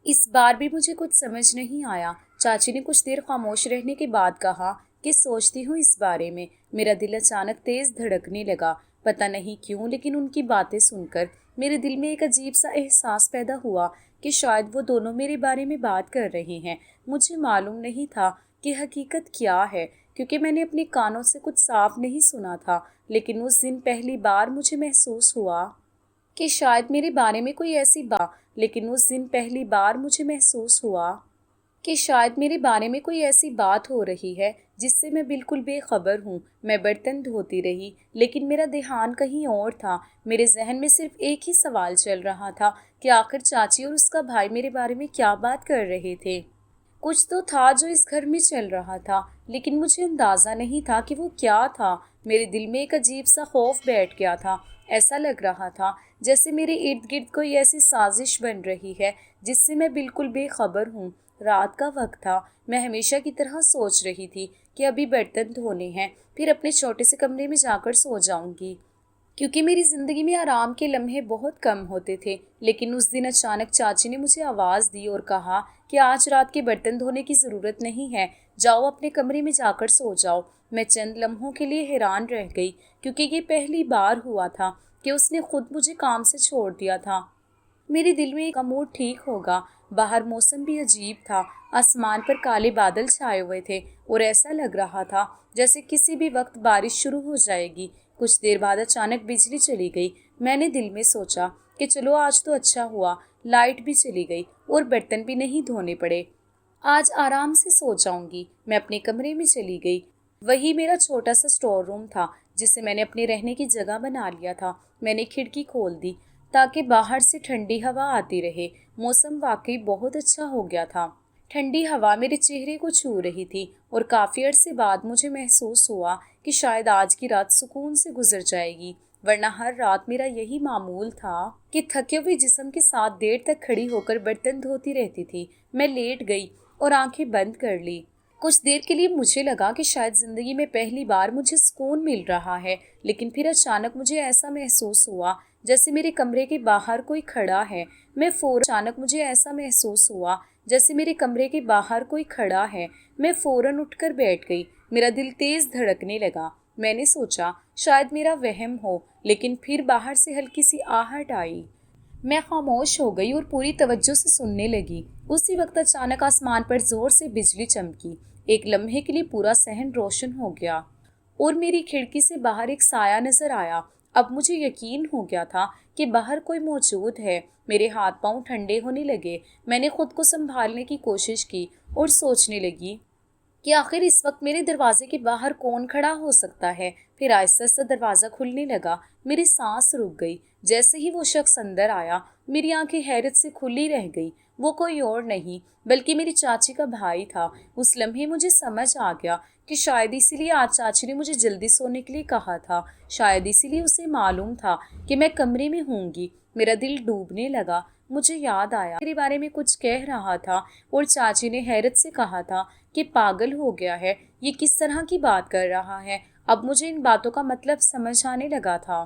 Speaker 1: اس بار بھی مجھے کچھ سمجھ نہیں آیا۔ چاچی نے کچھ دیر خاموش رہنے کے بعد کہا کہ سوچتی ہوں اس بارے میں۔ میرا دل اچانک تیز دھڑکنے لگا، پتہ نہیں کیوں، لیکن ان کی باتیں سن کر میرے دل میں ایک عجیب سا احساس پیدا ہوا کہ شاید وہ دونوں میرے بارے میں بات کر رہے ہیں۔ مجھے معلوم نہیں تھا کہ حقیقت کیا ہے کیونکہ میں نے اپنے کانوں سے کچھ صاف نہیں سنا تھا، لیکن اس دن پہلی بار مجھے محسوس ہوا کہ شاید میرے بارے میں کوئی ایسی بات ہو رہی ہے جس سے میں بالکل بے خبر ہوں۔ میں برتن دھوتی رہی لیکن میرا دھیان کہیں اور تھا۔ میرے ذہن میں صرف ایک ہی سوال چل رہا تھا کہ آخر چاچی اور اس کا بھائی میرے بارے میں کیا بات کر رہے تھے۔ کچھ تو تھا جو اس گھر میں چل رہا تھا لیکن مجھے اندازہ نہیں تھا کہ وہ کیا تھا۔ میرے دل میں ایک عجیب سا خوف بیٹھ گیا تھا۔ ایسا لگ رہا تھا جیسے میرے ارد گرد کوئی ایسی سازش بن رہی ہے جس سے میں بالکل بے خبر ہوں۔ رات کا وقت تھا۔ میں ہمیشہ کی طرح سوچ رہی تھی کہ ابھی برتن دھونے ہیں، پھر اپنے چھوٹے سے کمرے میں جا کر سو جاؤں گی، کیونکہ میری زندگی میں آرام کے لمحے بہت کم ہوتے تھے۔ لیکن اس دن اچانک چاچی نے مجھے آواز دی اور کہا کہ آج رات کے برتن دھونے کی ضرورت نہیں ہے، جاؤ اپنے کمرے میں جا کر سو جاؤ۔ میں چند لمحوں کے لیے حیران رہ گئی کیونکہ یہ پہلی بار ہوا تھا کہ اس نے خود مجھے کام سے چھوڑ دیا تھا۔ میرے دل میں ایک موڈ ٹھیک ہوگا۔ باہر موسم بھی عجیب تھا، آسمان پر کالے بادل چھائے ہوئے تھے اور ایسا لگ رہا تھا جیسے کسی بھی وقت بارش شروع ہو جائے گی۔ کچھ دیر بعد اچانک بجلی چلی گئی۔ میں نے دل میں سوچا کہ چلو آج تو اچھا ہوا، لائٹ بھی چلی گئی اور برتن بھی نہیں دھونے پڑے، آج آرام سے سو جاؤں گی۔ میں اپنے کمرے میں چلی گئی۔ وہی میرا چھوٹا سا اسٹور روم تھا جسے میں نے اپنے رہنے کی جگہ بنا لیا تھا۔ میں نے کھڑکی کھول دی تاکہ باہر سے ٹھنڈی ہوا آتی رہے۔ موسم واقعی بہت اچھا ہو گیا تھا۔ ٹھنڈی ہوا میرے چہرے کو چھو رہی تھی اور کافی عرصے بعد مجھے محسوس ہوا کہ شاید آج کی رات سکون سے گزر جائے گی، ورنہ ہر رات میرا یہی معمول تھا کہ تھکے ہوئے جسم کے ساتھ دیر تک کھڑی ہو کر برتن دھوتی رہتی تھی۔ میں لیٹ گئی اور آنکھیں بند کر لی۔ کچھ دیر کے لیے مجھے لگا کہ شاید زندگی میں پہلی بار مجھے سکون مل رہا ہے، لیکن پھر اچانک مجھے ایسا محسوس ہوا جیسے میرے کمرے کے باہر کوئی کھڑا ہے۔ میں فوراً اٹھ کر بیٹھ گئی۔ میرا دل تیز دھڑکنے لگا۔ میں نے سوچا شاید میرا وہم ہو، لیکن پھر باہر سے ہلکی سی آہٹ آئی۔ میں خاموش ہو گئی اور پوری توجہ سے سننے لگی۔ اسی وقت اچانک آسمان پر زور سے بجلی چمکی۔ ایک لمحے کے لیے پورا صحن روشن ہو گیا اور میری کھڑکی سے باہر ایک سایہ نظر آیا۔ اب مجھے یقین ہو گیا تھا کہ باہر کوئی موجود ہے۔ میرے ہاتھ پاؤں ٹھنڈے ہونے لگے۔ میں نے خود کو سنبھالنے کی کوشش کی اور سوچنے لگی کہ آخر اس وقت میرے دروازے کے باہر کون کھڑا ہو سکتا ہے۔ پھر آہستہ آہستہ دروازہ کھلنے لگا۔ میری سانس رک گئی۔ جیسے ہی وہ شخص اندر آیا، میری آنکھیں حیرت سے کھلی رہ گئی۔ وہ کوئی اور نہیں بلکہ میری چاچی کا بھائی تھا۔ اس لمحے مجھے سمجھ آ گیا کہ شاید اسی لیے آج چاچی نے مجھے جلدی سونے کے لیے کہا تھا۔ شاید اسی لیے اسے معلوم تھا کہ میں کمرے میں ہوں گی۔ میرا دل ڈوبنے لگا۔ مجھے یاد آیا میرے بارے میں کچھ کہہ رہا تھا اور چاچی نے حیرت سے کہا تھا کہ پاگل ہو گیا ہے، یہ کس طرح کی بات کر رہا ہے۔ اب مجھے ان باتوں کا مطلب سمجھ آنے لگا تھا۔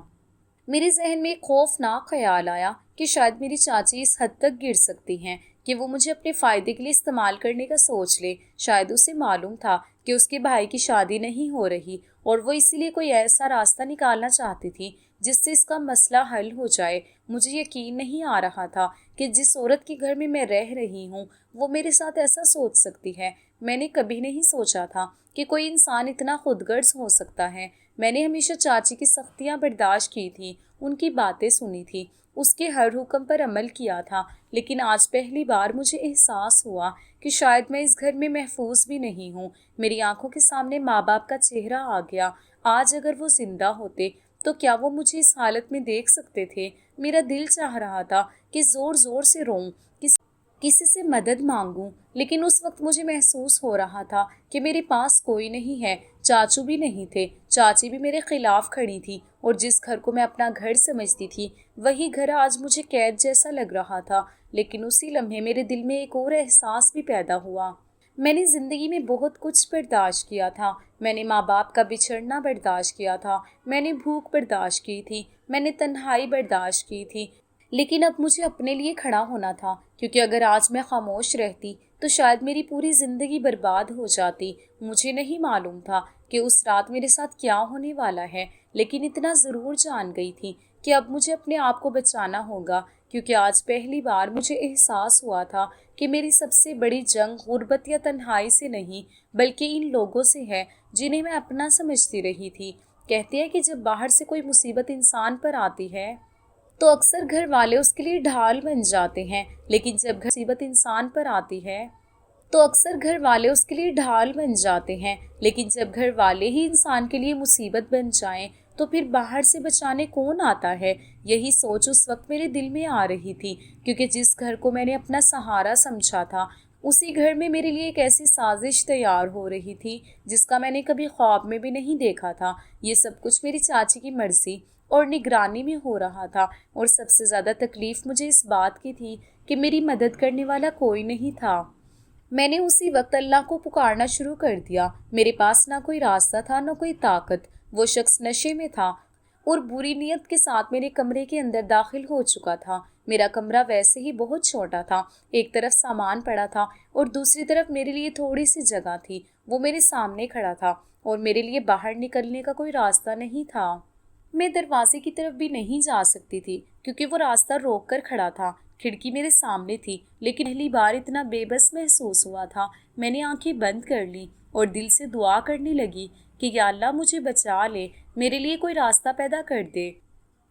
Speaker 1: میرے ذہن میں ایک خوفناک خیال آیا کہ شاید میری چاچی اس حد تک گر سکتی ہیں کہ وہ مجھے اپنے فائدے کے لیے استعمال کرنے کا سوچ لے۔ شاید اسے معلوم تھا کہ اس کے بھائی کی شادی نہیں ہو رہی اور وہ اسی لیے کوئی ایسا راستہ نکالنا چاہتی تھی جس سے اس کا مسئلہ حل ہو جائے۔ مجھے یقین نہیں آ رہا تھا کہ جس عورت کے گھر میں رہ رہی ہوں وہ میرے ساتھ ایسا سوچ سکتی ہے۔ میں نے کبھی نہیں سوچا تھا کہ کوئی انسان اتنا خود غرض ہو سکتا ہے۔ میں نے ہمیشہ چاچی کی سختیاں برداشت کی تھی، ان کی باتیں سنی تھی، اس کے ہر حکم پر عمل کیا تھا، لیکن آج پہلی بار مجھے احساس ہوا کہ شاید میں اس گھر میں محفوظ بھی نہیں ہوں۔ میری آنکھوں کے سامنے ماں باپ کا چہرہ آ گیا۔ آج اگر وہ زندہ ہوتے تو کیا وہ مجھے اس حالت میں دیکھ سکتے تھے؟ میرا دل چاہ رہا تھا کہ زور زور سے روؤں، کسی سے مدد مانگوں، لیکن اس وقت مجھے محسوس ہو رہا تھا کہ میرے پاس کوئی نہیں ہے۔ چاچو بھی نہیں تھے، چاچی بھی میرے خلاف کھڑی تھی اور جس گھر کو میں اپنا گھر سمجھتی تھی وہی گھر آج مجھے قید جیسا لگ رہا تھا۔ لیکن اسی لمحے میرے دل میں ایک اور احساس بھی پیدا ہوا۔ میں نے زندگی میں بہت کچھ برداشت کیا تھا۔ میں نے ماں باپ کا بچھڑنا برداشت کیا تھا، میں نے بھوک برداشت کی تھی، میں نے تنہائی برداشت کی تھی، لیکن اب مجھے اپنے لیے کھڑا ہونا تھا، کیونکہ اگر آج میں خاموش رہتی تو شاید میری پوری زندگی برباد ہو جاتی۔ مجھے نہیں معلوم تھا کہ اس رات میرے ساتھ کیا ہونے والا ہے، لیکن اتنا ضرور جان گئی تھی کہ اب مجھے اپنے آپ کو بچانا ہوگا، کیونکہ آج پہلی بار مجھے احساس ہوا تھا کہ میری سب سے بڑی جنگ غربت یا تنہائی سے نہیں بلکہ ان لوگوں سے ہے جنہیں میں اپنا سمجھتی رہی تھی۔ کہتے ہیں کہ جب باہر سے کوئی مصیبت انسان پر آتی ہے تو اکثر گھر والے اس کے لیے ڈھال بن جاتے ہیں، لیکن جب مصیبت انسان پر آتی ہے تو اکثر گھر والے اس کے لیے ڈھال بن جاتے ہیں، لیکن جب گھر والے ہی انسان کے لیے مصیبت بن جائیں تو پھر باہر سے بچانے کون آتا ہے؟ یہی سوچ اس وقت میرے دل میں آ رہی تھی، کیونکہ جس گھر کو میں نے اپنا سہارا سمجھا تھا اسی گھر میں میرے لیے ایک ایسی سازش تیار ہو رہی تھی جس کا میں نے کبھی خواب میں بھی نہیں دیکھا تھا۔ یہ سب کچھ میری چاچی کی مرضی اور نگرانی میں ہو رہا تھا، اور سب سے زیادہ تکلیف مجھے اس بات کی تھی کہ میری مدد کرنے والا کوئی نہیں تھا۔ میں نے اسی وقت اللہ کو پکارنا شروع کر دیا۔ میرے پاس نہ کوئی راستہ تھا نہ کوئی طاقت۔ وہ شخص نشے میں تھا اور بری نیت کے ساتھ میرے کمرے کے اندر داخل ہو چکا تھا۔ میرا کمرہ ویسے ہی بہت چھوٹا تھا، ایک طرف سامان پڑا تھا اور دوسری طرف میرے لیے تھوڑی سی جگہ تھی۔ وہ میرے سامنے کھڑا تھا اور میرے لیے باہر نکلنے کا کوئی راستہ نہیں تھا۔ میں دروازے کی طرف بھی نہیں جا سکتی تھی کیونکہ وہ راستہ روک کر کھڑا تھا۔ کھڑکی میرے سامنے تھی، لیکن پہلی بار اتنا بے بس محسوس ہوا تھا۔ میں نے آنکھیں بند کر لی اور دل سے دعا کرنے لگی کہ یا اللہ مجھے بچا لے، میرے لیے کوئی راستہ پیدا کر دے،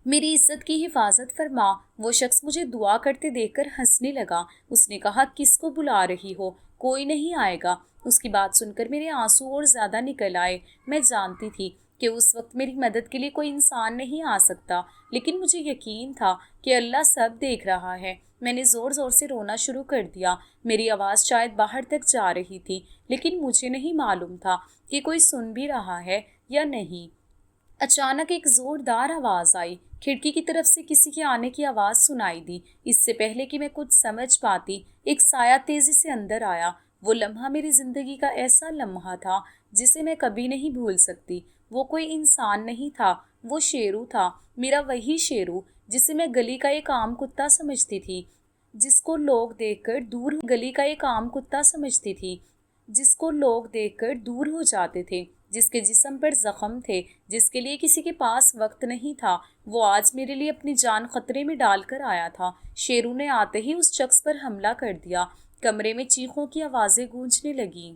Speaker 1: میری عزت کی حفاظت فرما۔ وہ شخص مجھے دعا کرتے دیکھ کر ہنسنے لگا۔ اس نے کہا کس کو بلا رہی ہو؟ کوئی نہیں آئے گا۔ اس کی بات سن کر میرے آنسو اور زیادہ نکل آئے۔ میں جانتی تھی کہ اس وقت میری مدد کے لیے کوئی انسان نہیں آ سکتا، لیکن مجھے یقین تھا کہ اللہ سب دیکھ رہا ہے۔ میں نے زور زور سے رونا شروع کر دیا۔ میری آواز شاید باہر تک جا رہی تھی، لیکن مجھے نہیں معلوم تھا کہ کوئی سن بھی رہا ہے یا نہیں۔ اچانک ایک زوردار آواز آئی۔ کھڑکی کی طرف سے کسی کے آنے کی آواز سنائی دی۔ اس سے پہلے کہ میں کچھ سمجھ پاتی، ایک سایہ تیزی سے اندر آیا۔ وہ لمحہ میری زندگی کا ایسا لمحہ تھا جسے میں کبھی نہیں بھول سکتی۔ وہ کوئی انسان نہیں تھا، وہ شیرو تھا، میرا وہی شیرو جسے میں گلی کا ایک عام کتا سمجھتی تھی، جس کو لوگ دیکھ کر دور گلی کا ایک عام کتا سمجھتی تھی جس کو لوگ دیکھ کر دور ہو جاتے تھے، جس کے جسم پر زخم تھے، جس کے لیے کسی کے پاس وقت نہیں تھا۔ وہ آج میرے لیے اپنی جان خطرے میں ڈال کر آیا تھا۔ شیرو نے آتے ہی اس شخص پر حملہ کر دیا۔ کمرے میں چیخوں کی آوازیں گونجنے لگیں۔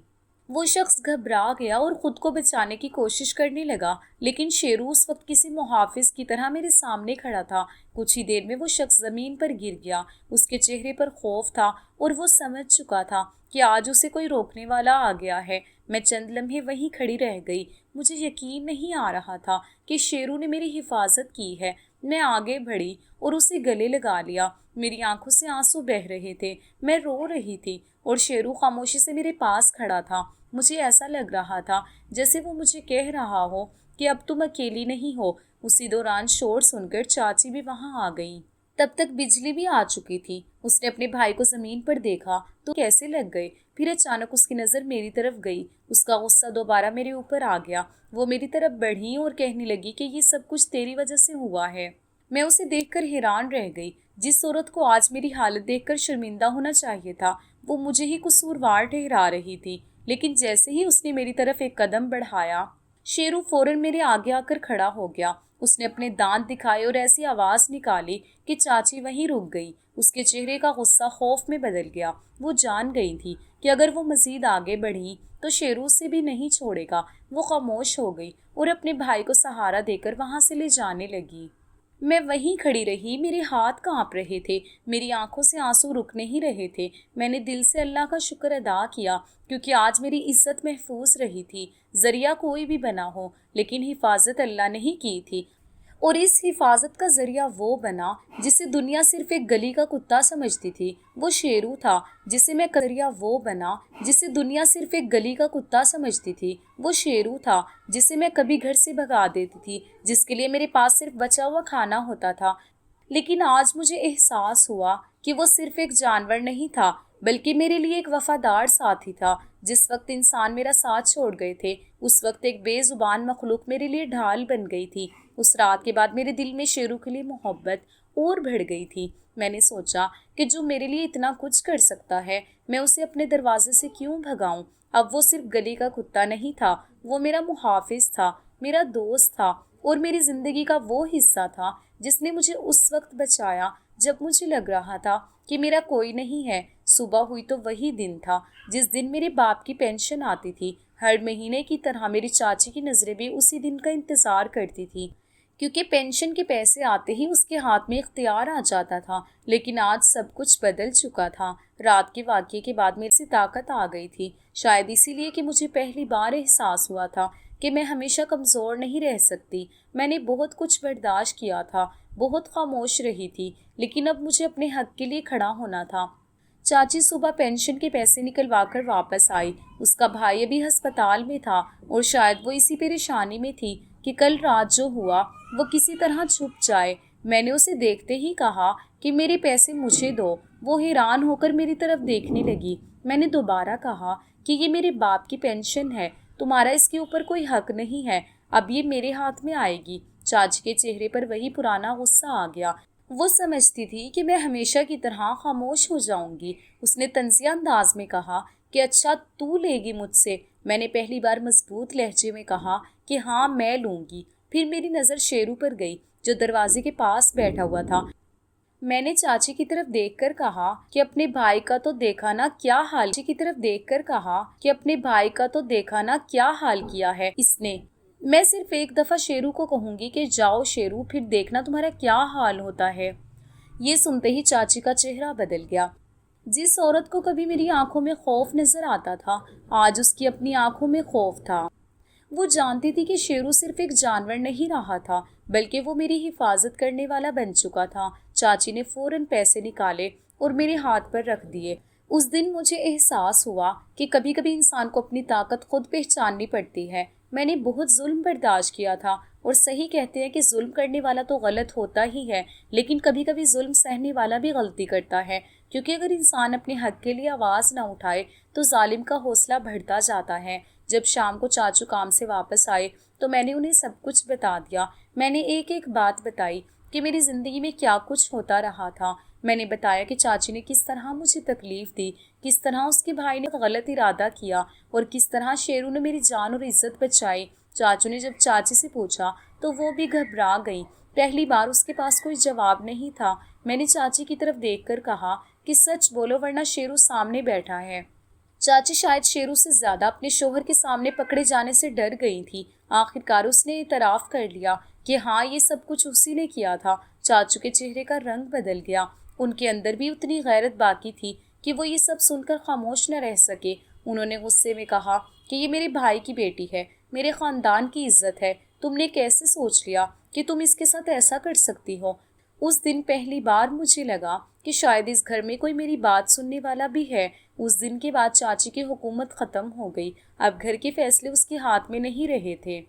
Speaker 1: وہ شخص گھبرا گیا اور خود کو بچانے کی کوشش کرنے لگا، لیکن شیرو اس وقت کسی محافظ کی طرح میرے سامنے کھڑا تھا۔ کچھ ہی دیر میں وہ شخص زمین پر گر گیا۔ اس کے چہرے پر خوف تھا اور وہ سمجھ چکا تھا کہ آج اسے کوئی روکنے والا آ گیا ہے۔ میں چند لمحے وہیں کھڑی رہ گئی۔ مجھے یقین نہیں آ رہا تھا کہ شیرو نے میری حفاظت کی ہے۔ میں آگے بڑھی اور اسے گلے لگا لیا۔ میری آنکھوں سے آنسو بہہ رہے تھے، میں رو رہی تھی اور شیرو خاموشی سے میرے پاس کھڑا تھا۔ مجھے ایسا لگ رہا تھا جیسے وہ مجھے کہہ رہا ہو کہ اب تم اکیلی نہیں ہو۔ اسی دوران شور سن کر چاچی بھی وہاں آ گئی۔ تب تک بجلی بھی آ چکی تھی۔ اس نے اپنے بھائی کو زمین پر دیکھا تو کیسے لگ گئے، پھر اچانک اس کی نظر میری طرف گئی۔ اس کا غصہ دوبارہ میرے اوپر آ گیا۔ وہ میری طرف بڑھی اور کہنے لگی کہ یہ سب کچھ تیری وجہ سے ہوا ہے۔ میں اسے دیکھ کر حیران رہ گئی۔ جس عورت کو آج میری حالت دیکھ کر شرمندہ ہونا چاہیے تھا، وہ مجھے ہی قصوروار ٹھہرا رہی تھی۔ لیکن جیسے ہی اس نے میری طرف ایک قدم بڑھایا، شیرو فوراً میرے آگے آ کر کھڑا ہو گیا۔ اس نے اپنے دانت دکھائے اور ایسی آواز نکالی کہ چاچی وہیں رک گئی۔ اس کے چہرے کا غصہ خوف میں بدل گیا۔ وہ جان گئی تھی کہ اگر وہ مزید آگے بڑھی تو شیرو سے بھی نہیں چھوڑے گا۔ وہ خاموش ہو گئی اور اپنے بھائی کو سہارا دے کر وہاں سے لے جانے لگی۔ میں وہیں کھڑی رہی، میرے ہاتھ کانپ رہے تھے، میری آنکھوں سے آنسو رک نہیں رہے تھے۔ میں نے دل سے اللہ کا شکر ادا کیا کیونکہ آج میری عزت محفوظ رہی تھی۔ ذریعہ کوئی بھی بنا ہو لیکن حفاظت اللہ نے ہی کی تھی، اور اس حفاظت کا ذریعہ وہ بنا جسے دنیا صرف ایک گلی کا کتا سمجھتی تھی۔ وہ شیرو تھا جسے میں ذریعہ وہ بنا جسے دنیا صرف ایک گلی کا کتا سمجھتی تھی۔ وہ شیرو تھا جسے میں کبھی گھر سے بھگا دیتی تھی، جس کے لیے میرے پاس صرف بچا ہوا کھانا ہوتا تھا۔ لیکن آج مجھے احساس ہوا کہ وہ صرف ایک جانور نہیں تھا بلکہ میرے لیے ایک وفادار ساتھی تھا۔ جس وقت انسان میرا ساتھ چھوڑ گئے تھے، اس وقت ایک بے زبان مخلوق میرے لیے ڈھال بن گئی تھی۔ اس رات کے بعد میرے دل میں شیرو کے لیے محبت اور بڑھ گئی تھی۔ میں نے سوچا کہ جو میرے لیے اتنا کچھ کر سکتا ہے، میں اسے اپنے دروازے سے کیوں بھگاؤں۔ اب وہ صرف گلی کا کتا نہیں تھا، وہ میرا محافظ تھا، میرا دوست تھا اور میری زندگی کا وہ حصہ تھا جس نے مجھے اس وقت بچایا جب مجھے لگ رہا تھا کہ میرا کوئی نہیں ہے۔ صبح ہوئی تو وہی دن تھا جس دن میرے باپ کی پینشن آتی تھی۔ ہر مہینے کی طرح میری چاچی کی نظریں بھی اسی دن کا انتظار کرتی تھی، کیونکہ پینشن کے پیسے آتے ہی اس کے ہاتھ میں اختیار آ جاتا تھا۔ لیکن آج سب کچھ بدل چکا تھا۔ رات کے واقعے کے بعد میرے سے طاقت آ گئی تھی، شاید اسی لیے کہ مجھے پہلی بار احساس ہوا تھا کہ میں ہمیشہ کمزور نہیں رہ سکتی۔ میں نے بہت کچھ برداشت کیا تھا، بہت خاموش رہی تھی، لیکن اب مجھے اپنے حق کے لیے کھڑا ہونا تھا۔ چاچی صبح پینشن کے پیسے نکلوا کر واپس آئی۔ اس کا بھائی ابھی ہسپتال میں تھا اور شاید وہ اسی پریشانی میں تھی کہ کل رات جو ہوا وہ کسی طرح چھپ جائے۔ میں نے اسے دیکھتے ہی کہا کہ میرے پیسے مجھے دو۔ وہ حیران ہو کر میری طرف دیکھنے لگی۔ میں نے دوبارہ کہا کہ یہ میرے باپ کی پینشن ہے، تمہارا اس کے اوپر کوئی حق نہیں ہے، اب یہ میرے ہاتھ میں آئے گی۔ چاچی کے چہرے پر وہی پرانا غصہ آ گیا۔ وہ سمجھتی تھی کہ میں ہمیشہ کی طرح خاموش ہو جاؤں گی۔ اس نے طنزیہ انداز میں کہا کہ اچھا تو لے گی مجھ سے؟ میں نے پہلی بار مضبوط لہجے میں کہا کہ ہاں میں لوں گی۔ پھر میری نظر شیرو پر گئی جو دروازے کے پاس بیٹھا ہوا تھا۔ میں نے چاچی کی طرف دیکھ کر کہا کہ اپنے بھائی کا تو دیکھا نا کیا حال کیا حال کیا ہے اس نے۔ میں صرف ایک دفعہ شیرو کو کہوں گی کہ جاؤ شیرو، پھر دیکھنا تمہارا کیا حال ہوتا ہے۔ یہ سنتے ہی چاچی کا چہرہ بدل گیا۔ جس عورت کو کبھی میری آنکھوں میں خوف نظر آتا تھا، آج اس کی اپنی آنکھوں میں خوف تھا۔ وہ جانتی تھی کہ شیرو صرف ایک جانور نہیں رہا تھا بلکہ وہ میری حفاظت کرنے والا بن چکا تھا۔ چاچی نے فوراً پیسے نکالے اور میرے ہاتھ پر رکھ دیے۔ اس دن مجھے احساس ہوا کہ کبھی کبھی انسان کو اپنی طاقت خود پہچاننی پڑتی ہے۔ میں نے بہت ظلم برداشت کیا تھا اور صحیح کہتے ہیں کہ ظلم کرنے والا تو غلط ہوتا ہی ہے، لیکن کبھی کبھی ظلم سہنے والا بھی غلطی کرتا ہے، کیونکہ اگر انسان اپنے حق کے لیے آواز نہ اٹھائے تو ظالم کا حوصلہ بڑھتا جاتا ہے۔ جب شام کو چاچو کام سے واپس آئے تو میں نے انہیں سب کچھ بتا دیا۔ میں نے ایک ایک بات بتائی کہ میری زندگی میں کیا کچھ ہوتا رہا تھا۔ میں نے بتایا کہ چاچی نے کس طرح مجھے تکلیف دی، کس طرح اس کے بھائی نے غلط ارادہ کیا اور کس طرح شیرو نے میری جان اور عزت بچائی۔ چاچو نے جب چاچی سے پوچھا تو وہ بھی گھبرا گئی۔ پہلی بار اس کے پاس کوئی جواب نہیں تھا۔ میں نے چاچی کی طرف دیکھ کر کہا کہ سچ بولو ورنہ شیرو سامنے بیٹھا ہے۔ چاچی شاید شیرو سے زیادہ اپنے شوہر کے سامنے پکڑے جانے سے ڈر گئی تھی۔ آخرکار اس نے اعتراف کر لیا کہ ہاں یہ سب کچھ اسی نے کیا تھا۔ چاچو کے چہرے کا رنگ بدل گیا۔ ان کے اندر بھی اتنی غیرت باقی تھی کہ وہ یہ سب سن کر خاموش نہ رہ سکے۔ انہوں نے غصے میں کہا کہ یہ میرے بھائی کی بیٹی ہے، میرے خاندان کی عزت ہے، تم نے کیسے سوچ لیا کہ تم اس کے ساتھ ایسا کر سکتی ہو؟ اس دن پہلی بار مجھے لگا کہ شاید اس گھر میں کوئی میری بات سننے والا بھی ہے۔ اس دن کے بعد چاچی کی حکومت ختم ہو گئی۔ اب گھر کے فیصلے اس کے ہاتھ میں نہیں رہے تھے۔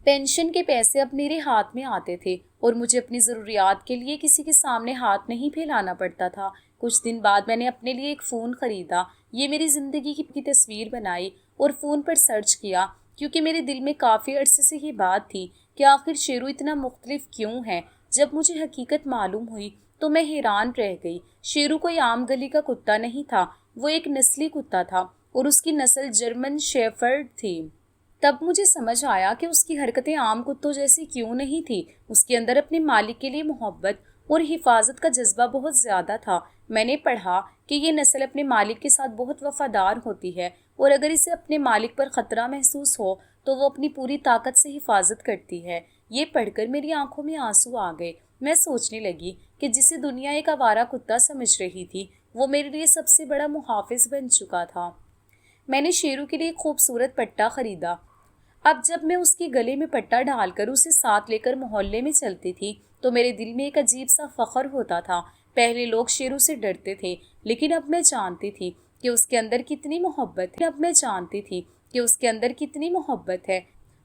Speaker 1: پینشن کے پیسے اب میرے ہاتھ میں آتے تھے اور مجھے اپنی ضروریات کے لیے کسی کے سامنے ہاتھ نہیں پھیلانا پڑتا تھا۔ کچھ دن بعد میں نے اپنے لیے ایک فون خریدا۔ یہ میری زندگی کی تصویر بنائی اور فون پر سرچ کیا، کیونکہ میرے دل میں کافی عرصے سے یہ بات تھی کہ آخر شیرو اتنا مختلف کیوں ہے۔ جب مجھے حقیقت معلوم ہوئی تو میں حیران رہ گئی۔ شیرو کوئی عام گلی کا کتا نہیں تھا، وہ ایک نسلی کتا تھا اور اس کی نسل جرمن شیفرڈ تھی۔ تب مجھے سمجھ آیا کہ اس کی حرکتیں عام کتوں جیسی کیوں نہیں تھی۔ اس کے اندر اپنے مالک کے لیے محبت اور حفاظت کا جذبہ بہت زیادہ تھا۔ میں نے پڑھا کہ یہ نسل اپنے مالک کے ساتھ بہت وفادار ہوتی ہے اور اگر اسے اپنے مالک پر خطرہ محسوس ہو تو وہ اپنی پوری طاقت سے حفاظت کرتی ہے۔ یہ پڑھ کر میری آنکھوں میں آنسو آ گئے۔ میں سوچنے لگی کہ جسے دنیا ایک آوارہ کتا سمجھ رہی تھی وہ میرے لیے سب سے بڑا محافظ بن چکا تھا۔ میں نے شیرو کے لیے ایک خوبصورت پٹا خریدا۔ اب جب میں اس کے گلے میں پٹا ڈال کر اسے ساتھ لے کر محلے میں چلتی تھی تو میرے دل میں ایک عجیب سا فخر ہوتا تھا۔ پہلے لوگ شیرو سے ڈرتے تھے، لیکن اب میں جانتی تھی کہ اس کے اندر کتنی محبت ہے۔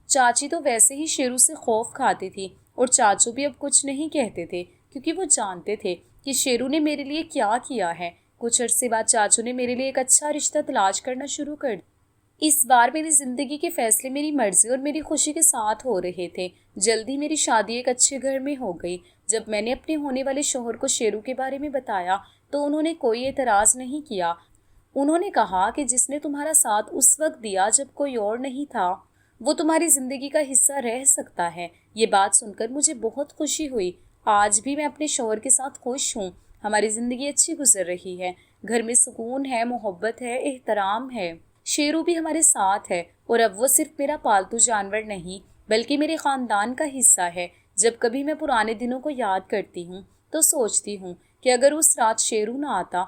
Speaker 1: چاچی تو ویسے ہی شیرو سے خوف کھاتی تھی اور چاچو بھی اب کچھ نہیں کہتے تھے کیونکہ وہ جانتے تھے کہ شیرو نے میرے لیے کیا کیا ہے۔ کچھ عرصے بعد چاچو نے میرے لیے ایک اچھا رشتہ تلاش کرنا شروع کر دیا۔ اس بار میری زندگی کے فیصلے میری مرضی اور میری خوشی کے ساتھ ہو رہے تھے۔ جلدی میری شادی ایک اچھے گھر میں ہو گئی۔ جب میں نے اپنے ہونے والے شوہر کو شیرو کے بارے میں بتایا تو انہوں نے کوئی اعتراض نہیں کیا۔ انہوں نے کہا کہ جس نے تمہارا ساتھ اس وقت دیا جب کوئی اور نہیں تھا وہ تمہاری زندگی کا حصہ رہ سکتا ہے۔ یہ بات سن کر مجھے بہت خوشی ہوئی۔ آج بھی میں اپنے شوہر کے ساتھ خوش ہوں۔ ہماری زندگی اچھی گزر رہی ہے، گھر میں سکون ہے، محبت ہے، احترام ہے۔ شیرو بھی ہمارے ساتھ ہے اور اب وہ صرف میرا پالتو جانور نہیں بلکہ میرے خاندان کا حصہ ہے۔ جب کبھی میں پرانے دنوں کو یاد کرتی ہوں تو سوچتی ہوں کہ اگر اس رات شیرو نہ آتا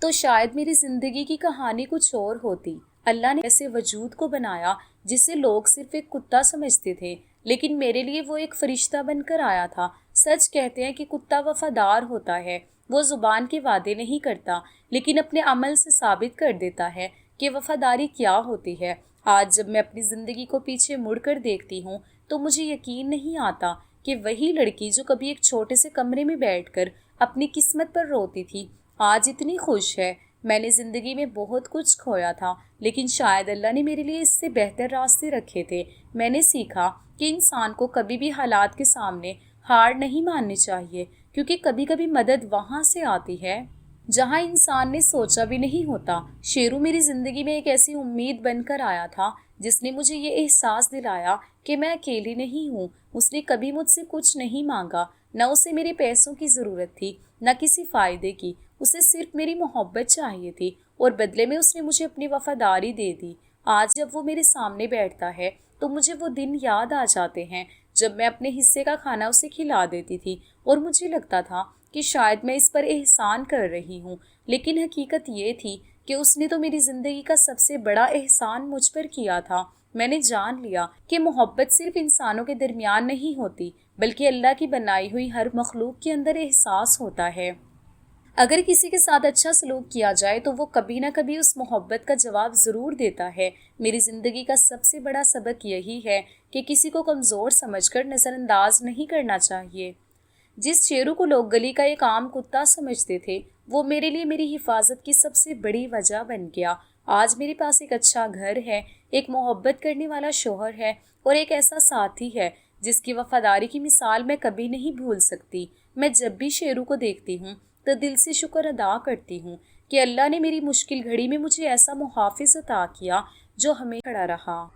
Speaker 1: تو شاید میری زندگی کی کہانی کچھ اور ہوتی۔ اللہ نے ایسے وجود کو بنایا جسے لوگ صرف ایک کتا سمجھتے تھے، لیکن میرے لیے وہ ایک فرشتہ بن کر آیا تھا۔ سچ کہتے ہیں کہ کتا وفادار ہوتا ہے، وہ زبان کے وعدے نہیں کرتا لیکن اپنے عمل سے ثابت کر دیتا ہے کہ وفاداری کیا ہوتی ہے۔ آج جب میں اپنی زندگی کو پیچھے مڑ کر دیکھتی ہوں تو مجھے یقین نہیں آتا کہ وہی لڑکی جو کبھی ایک چھوٹے سے کمرے میں بیٹھ کر اپنی قسمت پر روتی تھی آج اتنی خوش ہے۔ میں نے زندگی میں بہت کچھ کھویا تھا لیکن شاید اللہ نے میرے لیے اس سے بہتر راستے رکھے تھے۔ میں نے سیکھا کہ انسان کو کبھی بھی حالات کے سامنے ہار نہیں ماننی چاہیے، کیونکہ کبھی کبھی مدد وہاں سے آتی ہے جہاں انسان نے سوچا بھی نہیں ہوتا۔ شیرو میری زندگی میں ایک ایسی امید بن کر آیا تھا جس نے مجھے یہ احساس دلایا کہ میں اکیلی نہیں ہوں۔ اس نے کبھی مجھ سے کچھ نہیں مانگا، نہ اسے میرے پیسوں کی ضرورت تھی نہ کسی فائدے کی، اسے صرف میری محبت چاہیے تھی اور بدلے میں اس نے مجھے اپنی وفاداری دے دی۔ آج جب وہ میرے سامنے بیٹھتا ہے تو مجھے وہ دن یاد آ جاتے ہیں جب میں اپنے حصے کا کھانا اسے کھلا دیتی تھی اور مجھے لگتا تھا کہ شاید میں اس پر احسان کر رہی ہوں، لیکن حقیقت یہ تھی کہ اس نے تو میری زندگی کا سب سے بڑا احسان مجھ پر کیا تھا۔ میں نے جان لیا کہ محبت صرف انسانوں کے درمیان نہیں ہوتی بلکہ اللہ کی بنائی ہوئی ہر مخلوق کے اندر احساس ہوتا ہے۔ اگر کسی کے ساتھ اچھا سلوک کیا جائے تو وہ کبھی نہ کبھی اس محبت کا جواب ضرور دیتا ہے۔ میری زندگی کا سب سے بڑا سبق یہی ہے کہ کسی کو کمزور سمجھ کر نظر انداز نہیں کرنا چاہیے۔ جس شیرو کو لوگ گلی کا ایک عام کتا سمجھتے تھے، وہ میرے لیے میری حفاظت کی سب سے بڑی وجہ بن گیا۔ آج میرے پاس ایک اچھا گھر ہے، ایک محبت کرنے والا شوہر ہے اور ایک ایسا ساتھی ہے جس کی وفاداری کی مثال میں کبھی نہیں بھول سکتی۔ میں جب بھی شیرو کو دیکھتی ہوں تو دل سے شکر ادا کرتی ہوں کہ اللہ نے میری مشکل گھڑی میں مجھے ایسا محافظ عطا کیا جو ہمیں کھڑا رہا۔